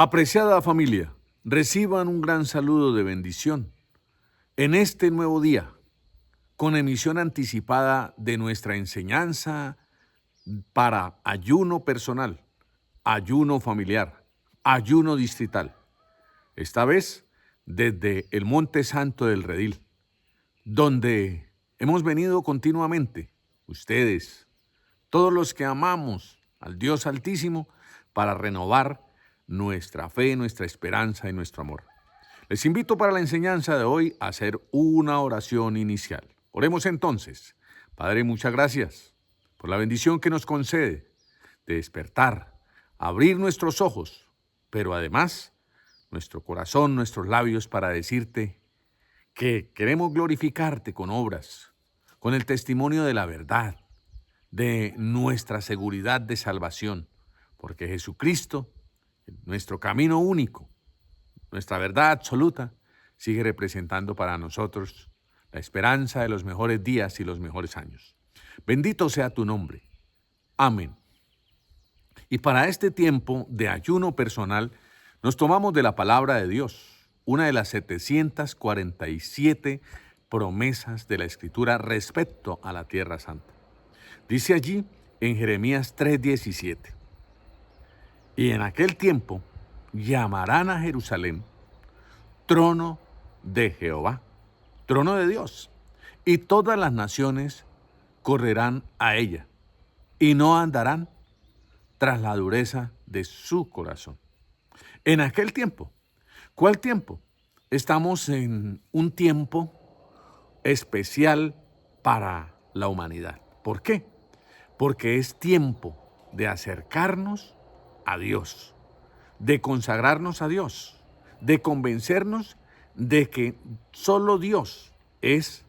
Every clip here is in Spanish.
Apreciada familia, reciban un gran saludo de bendición en este nuevo día, con emisión anticipada de nuestra enseñanza para ayuno personal, ayuno familiar, ayuno distrital. Esta vez desde el Monte Santo del Redil, donde hemos venido continuamente, ustedes, todos los que amamos al Dios Altísimo, para renovar nuestra fe, nuestra esperanza y nuestro amor. Les invito para la enseñanza de hoy a hacer una oración inicial. Oremos entonces. Padre, muchas gracias por la bendición que nos concede de despertar, abrir nuestros ojos, pero además nuestro corazón, nuestros labios para decirte que queremos glorificarte con obras, con el testimonio de la verdad, de nuestra seguridad de salvación, porque Jesucristo, nuestro camino único, nuestra verdad absoluta, sigue representando para nosotros la esperanza de los mejores días y los mejores años. Bendito sea tu nombre. Amén. Y para este tiempo de ayuno personal, nos tomamos de la palabra de Dios, una de las 747 promesas de la Escritura respecto a la Tierra Santa. Dice allí en Jeremías 3:17, y en aquel tiempo llamarán a Jerusalén trono de Jehová, trono de Dios, y todas las naciones correrán a ella, y no andarán tras la dureza de su corazón. En aquel tiempo, ¿cuál tiempo? Estamos en un tiempo especial para la humanidad. ¿Por qué? Porque es tiempo de acercarnos a Dios, de consagrarnos a Dios, de convencernos de que solo Dios es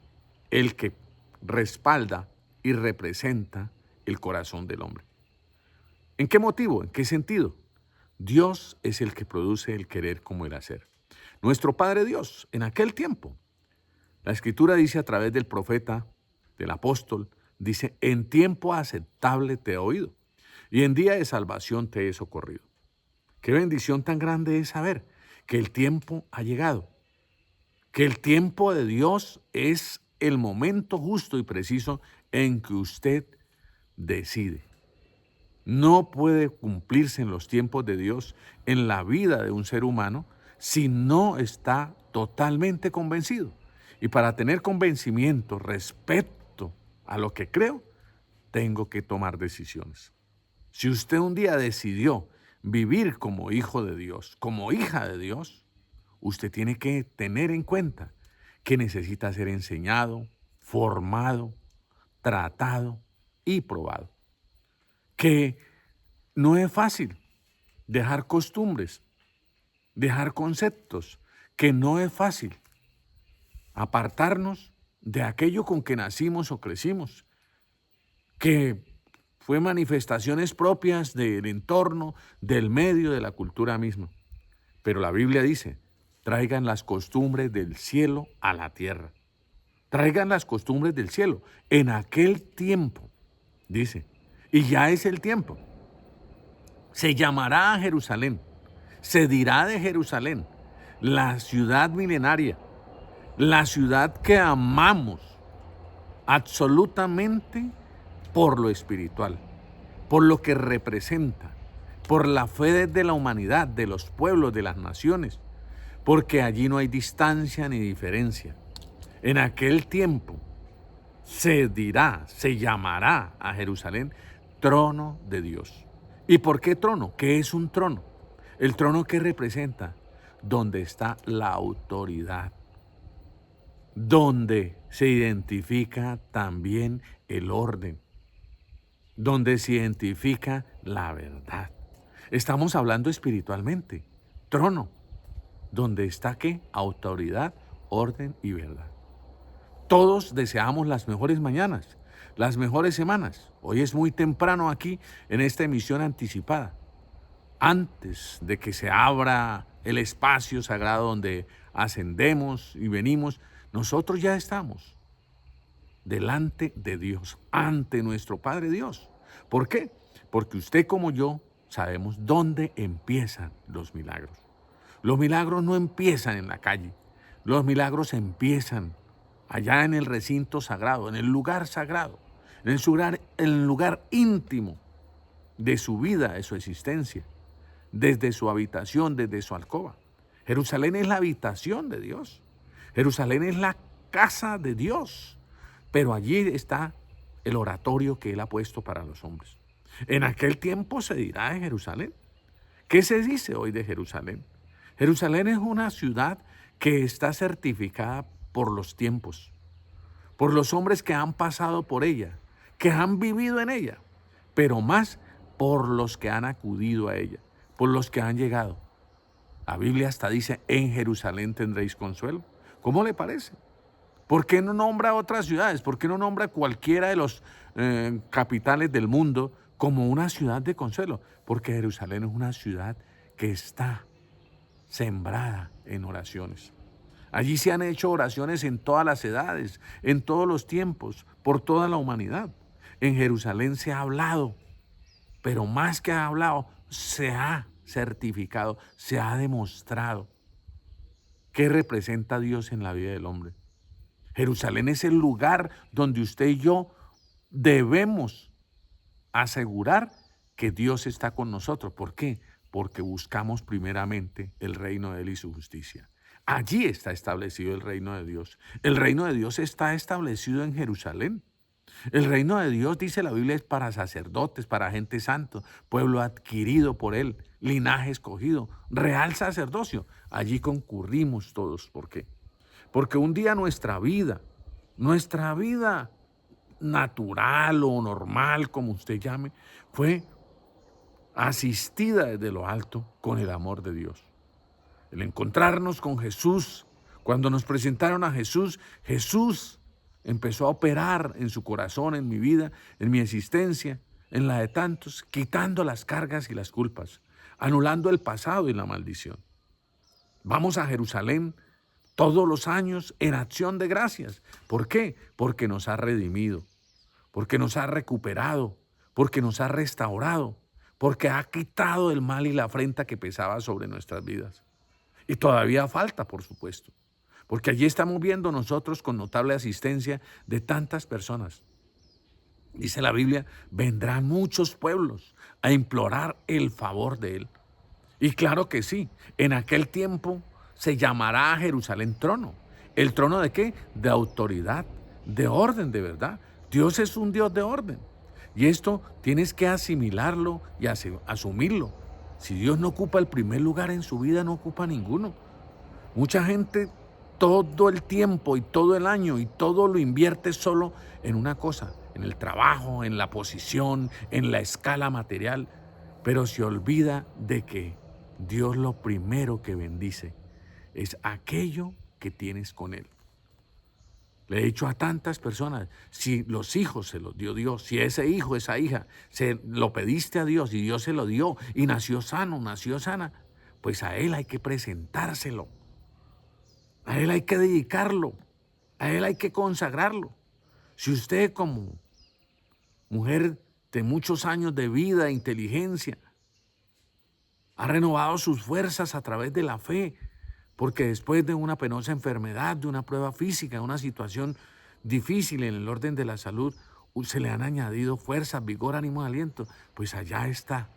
el que respalda y representa el corazón del hombre. ¿En qué motivo? ¿En qué sentido? Dios es el que produce el querer como el hacer. Nuestro Padre Dios, en aquel tiempo, la Escritura dice a través del profeta, del apóstol, dice, en tiempo aceptable te he oído, y en día de salvación te he socorrido. Qué bendición tan grande es saber que el tiempo ha llegado, que el tiempo de Dios es el momento justo y preciso en que usted decide. No puede cumplirse en los tiempos de Dios en la vida de un ser humano si no está totalmente convencido. Y para tener convencimiento respecto a lo que creo, tengo que tomar decisiones. Si usted un día decidió vivir como hijo de Dios, como hija de Dios, usted tiene que tener en cuenta que necesita ser enseñado, formado, tratado y probado. Que no es fácil dejar costumbres, dejar conceptos, que no es fácil apartarnos de aquello con que nacimos o crecimos, que fue manifestaciones propias del entorno, del medio, de la cultura misma. Pero la Biblia dice, traigan las costumbres del cielo a la tierra. Traigan las costumbres del cielo. En aquel tiempo, dice, y ya es el tiempo. Se llamará a Jerusalén, se dirá de Jerusalén, la ciudad milenaria, la ciudad que amamos absolutamente por lo espiritual, por lo que representa, por la fe de la humanidad, de los pueblos, de las naciones, porque allí no hay distancia ni diferencia. En aquel tiempo se dirá, se llamará a Jerusalén trono de Dios. ¿Y por qué trono? ¿Qué es un trono? El trono que representa, donde está la autoridad, donde se identifica también el orden, donde se identifica la verdad. Estamos hablando espiritualmente. Trono, donde está ¿qué? Autoridad, orden y verdad. Todos deseamos las mejores mañanas, las mejores semanas. Hoy es muy temprano aquí en esta emisión anticipada. Antes de que se abra el espacio sagrado donde ascendemos y venimos, nosotros ya estamos delante de Dios, ante nuestro Padre Dios. ¿Por qué? Porque usted como yo sabemos dónde empiezan los milagros. Los milagros no empiezan en la calle. Los milagros empiezan allá en el recinto sagrado, en el lugar sagrado, en el lugar íntimo de su vida, de su existencia, desde su habitación, desde su alcoba. Jerusalén es la habitación de Dios. Jerusalén es la casa de Dios. Pero allí está el oratorio que Él ha puesto para los hombres. En aquel tiempo se dirá de Jerusalén. ¿Qué se dice hoy de Jerusalén? Jerusalén es una ciudad que está certificada por los tiempos, por los hombres que han pasado por ella, que han vivido en ella, pero más por los que han acudido a ella, por los que han llegado. La Biblia hasta dice, en Jerusalén tendréis consuelo. ¿Cómo le parece? ¿Por qué no nombra otras ciudades? ¿Por qué no nombra cualquiera de los capitales del mundo como una ciudad de consuelo? Porque Jerusalén es una ciudad que está sembrada en oraciones. Allí se han hecho oraciones en todas las edades, en todos los tiempos, por toda la humanidad. En Jerusalén se ha hablado, pero más que ha hablado, se ha certificado, se ha demostrado qué representa Dios en la vida del hombre. Jerusalén es el lugar donde usted y yo debemos asegurar que Dios está con nosotros. ¿Por qué? Porque buscamos primeramente el reino de Él y su justicia. Allí está establecido el reino de Dios. El reino de Dios está establecido en Jerusalén. El reino de Dios, dice la Biblia, es para sacerdotes, para gente santo, pueblo adquirido por Él, linaje escogido, real sacerdocio. Allí concurrimos todos. ¿Por qué? Porque un día nuestra vida natural o normal, como usted llame, fue asistida desde lo alto con el amor de Dios. El encontrarnos con Jesús, cuando nos presentaron a Jesús, Jesús empezó a operar en su corazón, en mi vida, en mi existencia, en la de tantos, quitando las cargas y las culpas, anulando el pasado y la maldición. Vamos a Jerusalén todos los años en acción de gracias. ¿Por qué? Porque nos ha redimido, porque nos ha recuperado, porque nos ha restaurado, porque ha quitado el mal y la afrenta que pesaba sobre nuestras vidas. Y todavía falta, por supuesto, porque allí estamos viendo nosotros con notable asistencia de tantas personas. Dice la Biblia, vendrán muchos pueblos a implorar el favor de Él. Y claro que sí, en aquel tiempo se llamará a Jerusalén trono. ¿El trono de qué? De autoridad, de orden, de verdad. Dios es un Dios de orden. Y esto tienes que asimilarlo y asumirlo. Si Dios no ocupa el primer lugar en su vida, no ocupa ninguno. Mucha gente todo el tiempo y todo el año y todo lo invierte solo en una cosa, en el trabajo, en la posición, en la escala material, pero se olvida de que Dios lo primero que bendice es aquello que tienes con Él. Le he dicho a tantas personas, si los hijos se los dio Dios, si ese hijo, esa hija, se lo pediste a Dios y Dios se lo dio y nació sano, nació sana, pues a Él hay que presentárselo. A Él hay que dedicarlo. A Él hay que consagrarlo. Si usted como mujer de muchos años de vida e inteligencia ha renovado sus fuerzas a través de la fe, porque después de una penosa enfermedad, de una prueba física, de una situación difícil en el orden de la salud, se le han añadido fuerzas, vigor, ánimo, aliento, pues allá está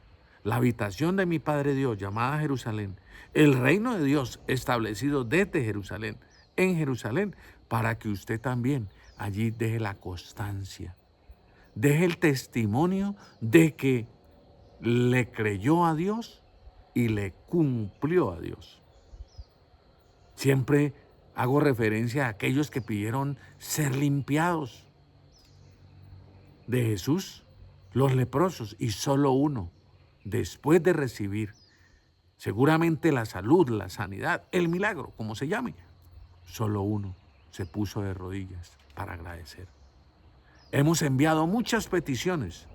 la habitación de mi Padre Dios, llamada Jerusalén, el reino de Dios establecido desde Jerusalén, en Jerusalén, para que usted también allí deje la constancia, deje el testimonio de que le creyó a Dios y le cumplió a Dios. Siempre hago referencia a aquellos que pidieron ser limpiados de Jesús, los leprosos, y solo uno, después de recibir seguramente la salud, la sanidad, el milagro, como se llame, solo uno se puso de rodillas para agradecer. Hemos enviado muchas peticiones,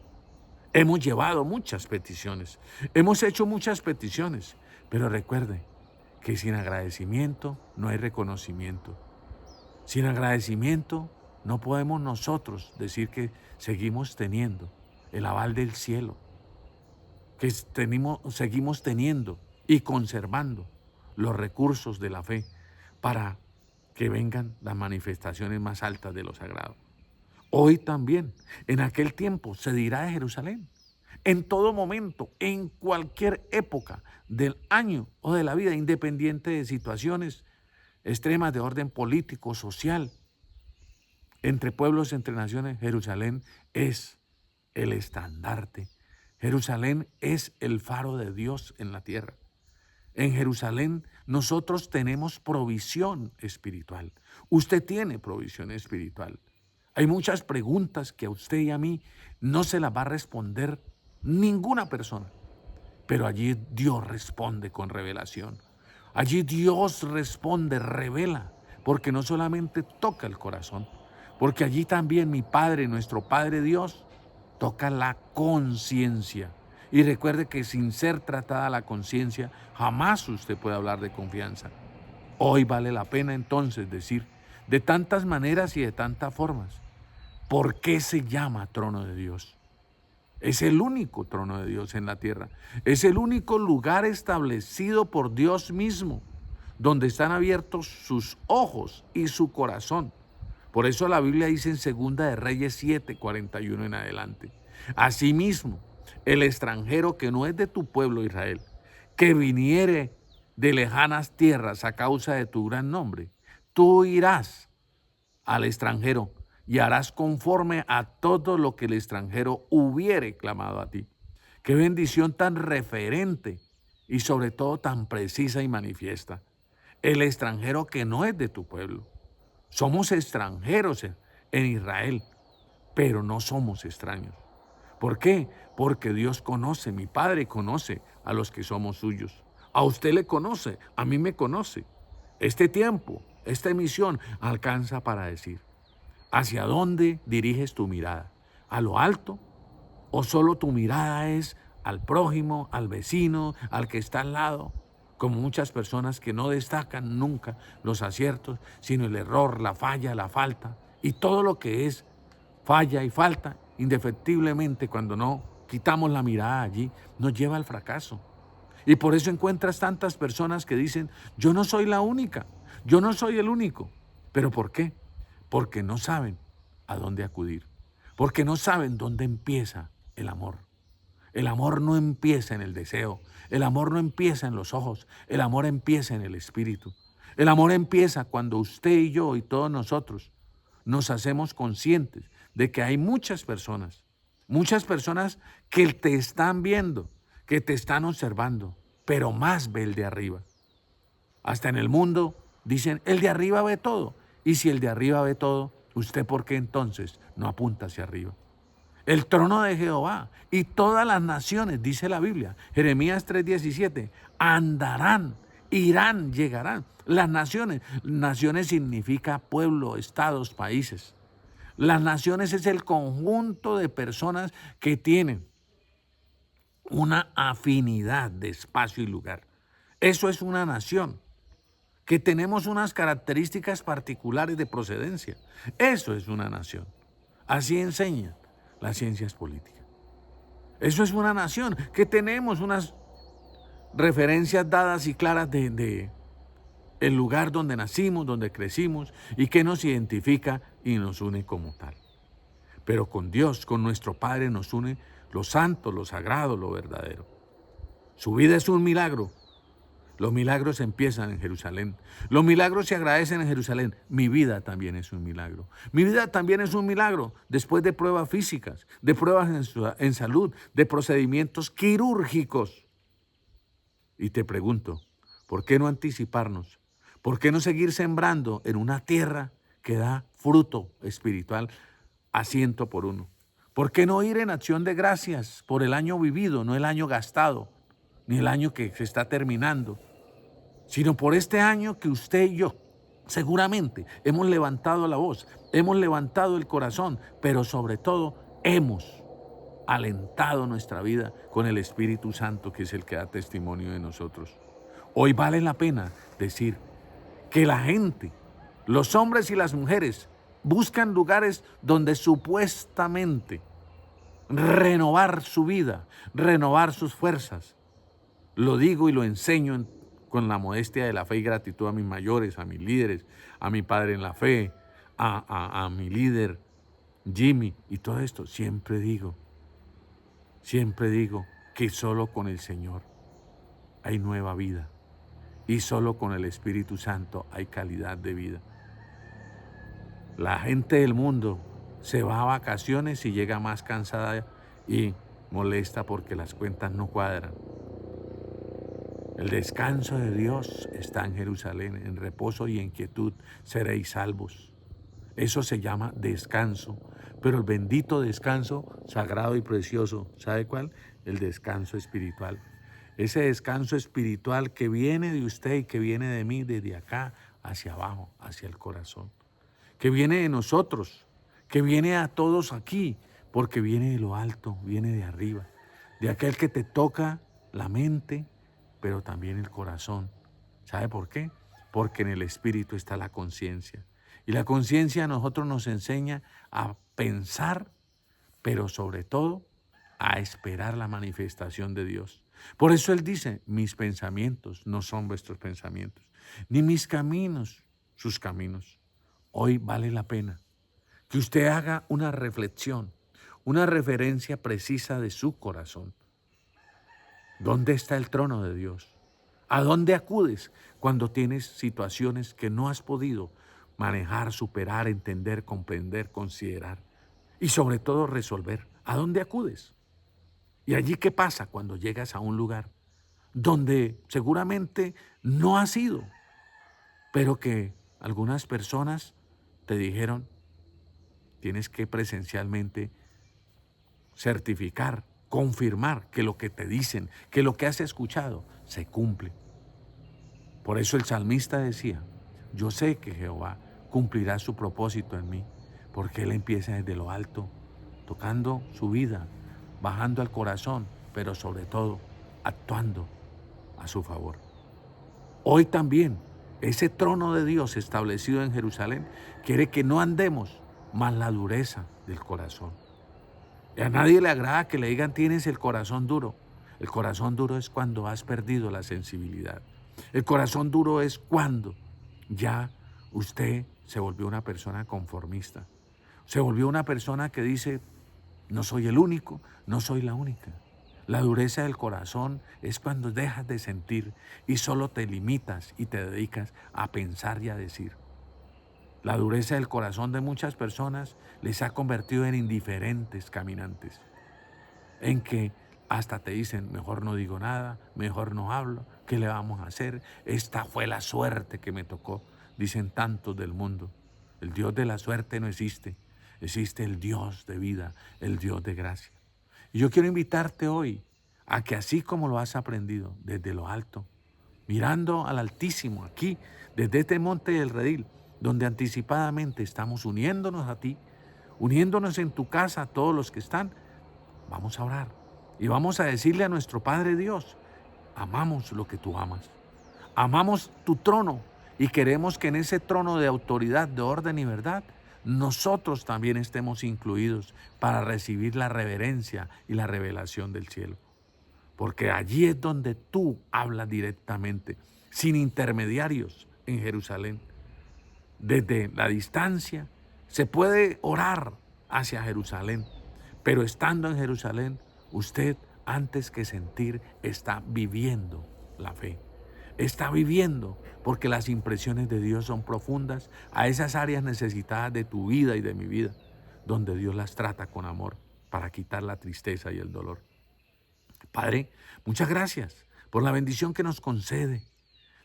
hemos llevado muchas peticiones, hemos hecho muchas peticiones, pero recuerde que sin agradecimiento no hay reconocimiento. Sin agradecimiento no podemos nosotros decir que seguimos teniendo el aval del cielo. que seguimos teniendo y conservando los recursos de la fe para que vengan las manifestaciones más altas de lo sagrado. Hoy también, en aquel tiempo, se dirá de Jerusalén. En todo momento, en cualquier época del año o de la vida, independiente de situaciones extremas de orden político, social, entre pueblos, entre naciones, Jerusalén es el estandarte. Jerusalén es el faro de Dios en la tierra. En Jerusalén nosotros tenemos provisión espiritual. Usted tiene provisión espiritual. Hay muchas preguntas que a usted y a mí no se las va a responder ninguna persona. Pero allí Dios responde con revelación. Allí Dios responde, revela, porque no solamente toca el corazón, porque allí también mi Padre, nuestro Padre Dios, toca la conciencia. Y recuerde que sin ser tratada la conciencia, jamás usted puede hablar de confianza. Hoy vale la pena entonces decir, de tantas maneras y de tantas formas, ¿por qué se llama trono de Dios? Es el único trono de Dios en la tierra. Es el único lugar establecido por Dios mismo, donde están abiertos sus ojos y su corazón. Por eso la Biblia dice en 2 de Reyes 7:41 en adelante. Asimismo, el extranjero que no es de tu pueblo Israel, que viniere de lejanas tierras a causa de tu gran nombre, tú irás al extranjero y harás conforme a todo lo que el extranjero hubiere clamado a ti. Qué bendición tan referente y sobre todo tan precisa y manifiesta. El extranjero que no es de tu pueblo. Somos extranjeros en Israel, pero no somos extraños. ¿Por qué? Porque Dios conoce, mi Padre conoce a los que somos suyos. A usted le conoce, a mí me conoce. Este tiempo, esta emisión alcanza para decir, ¿hacia dónde diriges tu mirada? ¿A lo alto? ¿O solo tu mirada es al prójimo, al vecino, al que está al lado? Como muchas personas que no destacan nunca los aciertos, sino el error, la falla, la falta. Y todo lo que es falla y falta, indefectiblemente cuando no quitamos la mirada allí, nos lleva al fracaso. Y por eso encuentras tantas personas que dicen, yo no soy la única, yo no soy el único. ¿Pero por qué? Porque no saben a dónde acudir, porque no saben dónde empieza el amor. El amor no empieza en el deseo, el amor no empieza en los ojos, el amor empieza en el espíritu. El amor empieza cuando usted y yo y todos nosotros nos hacemos conscientes de que hay muchas personas que te están viendo, que te están observando, pero más ve el de arriba. Hasta en el mundo dicen, el de arriba ve todo. Y si el de arriba ve todo, ¿usted por qué entonces no apunta hacia arriba? El trono de Jehová y todas las naciones, dice la Biblia, Jeremías 3:17, andarán, irán, llegarán. Las naciones significa pueblo, estados, países. Las naciones es el conjunto de personas que tienen una afinidad de espacio y lugar. Eso es una nación, que tenemos unas características particulares de procedencia. Eso es una nación. Así enseñan las ciencias políticas. Eso es una nación, que tenemos unas referencias dadas y claras de el lugar donde nacimos, donde crecimos y que nos identifica y nos une como tal. Pero con Dios, con nuestro Padre, nos une lo santo, lo sagrado, lo verdadero. Su vida es un milagro. Los milagros empiezan en Jerusalén. Los milagros se agradecen en Jerusalén. Mi vida también es un milagro. Mi vida también es un milagro después de pruebas físicas, de pruebas en salud, de procedimientos quirúrgicos. Y te pregunto, ¿por qué no anticiparnos? ¿Por qué no seguir sembrando en una tierra que da fruto espiritual a 100%? ¿Por qué no ir en acción de gracias por el año vivido, no el año gastado, ni el año que se está terminando, sino por este año que usted y yo seguramente hemos levantado la voz, hemos levantado el corazón, pero sobre todo hemos alentado nuestra vida con el Espíritu Santo, que es el que da testimonio de nosotros? Hoy vale la pena decir que la gente, los hombres y las mujeres, buscan lugares donde supuestamente renovar su vida, renovar sus fuerzas. Lo digo y lo enseño con la modestia de la fe y gratitud a mis mayores, a mis líderes, a mi padre en la fe, a mi líder Jimmy y todo esto. Siempre digo que solo con el Señor hay nueva vida y solo con el Espíritu Santo hay calidad de vida. La gente del mundo se va a vacaciones y llega más cansada y molesta porque las cuentas no cuadran. El descanso de Dios está en Jerusalén, en reposo y en quietud seréis salvos. Eso se llama descanso, pero el bendito descanso sagrado y precioso, ¿sabe cuál? El descanso espiritual. Ese descanso espiritual que viene de usted y que viene de mí desde acá hacia abajo, hacia el corazón. Que viene de nosotros, que viene a todos aquí, porque viene de lo alto, viene de arriba, de aquel que te toca la mente, pero también el corazón. ¿Sabe por qué? Porque en el espíritu está la conciencia. Y la conciencia a nosotros nos enseña a pensar, pero sobre todo a esperar la manifestación de Dios. Por eso Él dice, mis pensamientos no son vuestros pensamientos, ni mis caminos sus caminos. Hoy vale la pena que usted haga una reflexión, una referencia precisa de su corazón. ¿Dónde está el trono de Dios? ¿A dónde acudes cuando tienes situaciones que no has podido manejar, superar, entender, comprender, considerar y sobre todo resolver? ¿A dónde acudes? ¿Y allí qué pasa cuando llegas a un lugar donde seguramente no has ido, pero que algunas personas te dijeron, tienes que presencialmente certificar, confirmar que lo que te dicen, que lo que has escuchado, se cumple? Por eso el salmista decía, yo sé que Jehová cumplirá su propósito en mí, porque Él empieza desde lo alto, tocando su vida, bajando al corazón, pero sobre todo actuando a su favor. Hoy también, ese trono de Dios establecido en Jerusalén quiere que no andemos más la dureza del corazón. Y a nadie le agrada que le digan tienes el corazón duro. El corazón duro es cuando has perdido la sensibilidad. El corazón duro es cuando ya usted se volvió una persona conformista. Se volvió una persona que dice, no soy el único, no soy la única. La dureza del corazón es cuando dejas de sentir y solo te limitas y te dedicas a pensar y a decir. La dureza del corazón de muchas personas les ha convertido en indiferentes caminantes, en que hasta te dicen, mejor no digo nada, mejor no hablo, ¿qué le vamos a hacer? Esta fue la suerte que me tocó, dicen tantos del mundo. El Dios de la suerte no existe, existe el Dios de vida, el Dios de gracia. Y yo quiero invitarte hoy a que así como lo has aprendido desde lo alto, mirando al Altísimo aquí, desde este monte del Redil, donde anticipadamente estamos uniéndonos a ti, uniéndonos en tu casa a todos los que están, vamos a orar y vamos a decirle a nuestro Padre Dios, amamos lo que tú amas, amamos tu trono y queremos que en ese trono de autoridad, de orden y verdad, nosotros también estemos incluidos para recibir la reverencia y la revelación del cielo. Porque allí es donde tú hablas directamente, sin intermediarios en Jerusalén. Desde la distancia se puede orar hacia Jerusalén, pero estando en Jerusalén, usted antes que sentir está viviendo la fe. Está viviendo porque las impresiones de Dios son profundas a esas áreas necesitadas de tu vida y de mi vida, donde Dios las trata con amor para quitar la tristeza y el dolor. Padre, muchas gracias por la bendición que nos concede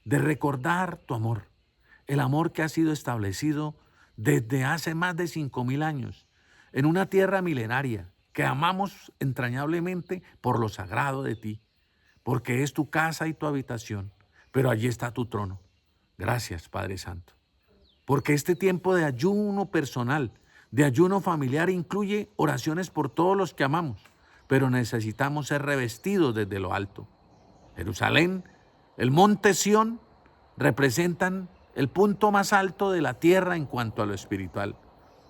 de recordar tu amor, el amor que ha sido establecido desde hace más de 5,000 años en una tierra milenaria que amamos entrañablemente por lo sagrado de ti, porque es tu casa y tu habitación, pero allí está tu trono. Gracias, Padre Santo, porque este tiempo de ayuno personal, de ayuno familiar, incluye oraciones por todos los que amamos, pero necesitamos ser revestidos desde lo alto. Jerusalén, el monte Sión, representan el punto más alto de la tierra en cuanto a lo espiritual,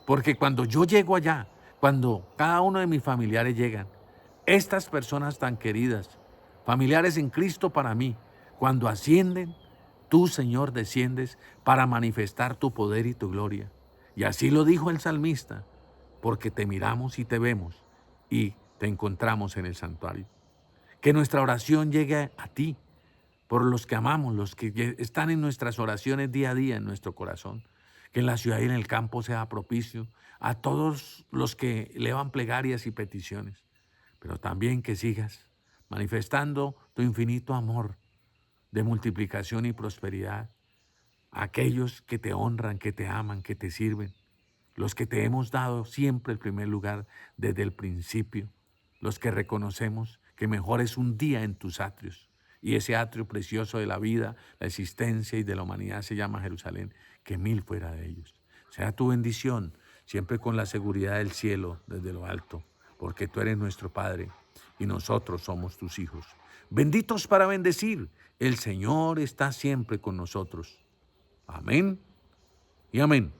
porque cuando yo llego allá, cuando cada uno de mis familiares llegan, estas personas tan queridas, familiares en Cristo para mí, cuando ascienden, tú, Señor, desciendes para manifestar tu poder y tu gloria. Y así lo dijo el salmista, porque te miramos y te vemos y te encontramos en el santuario. Que nuestra oración llegue a ti, por los que amamos, los que están en nuestras oraciones día a día en nuestro corazón. Que en la ciudad y en el campo sea propicio a todos los que elevan plegarias y peticiones. Pero también que sigas manifestando tu infinito amor de multiplicación y prosperidad a aquellos que te honran, que te aman, que te sirven, los que te hemos dado siempre el primer lugar desde el principio, los que reconocemos que mejor es un día en tus atrios, y ese atrio precioso de la vida, la existencia y de la humanidad se llama Jerusalén, que 1000 fuera de ellos. Sea tu bendición, siempre con la seguridad del cielo desde lo alto, porque tú eres nuestro Padre y nosotros somos tus hijos. Benditos para bendecir, el Señor está siempre con nosotros. Amén y amén.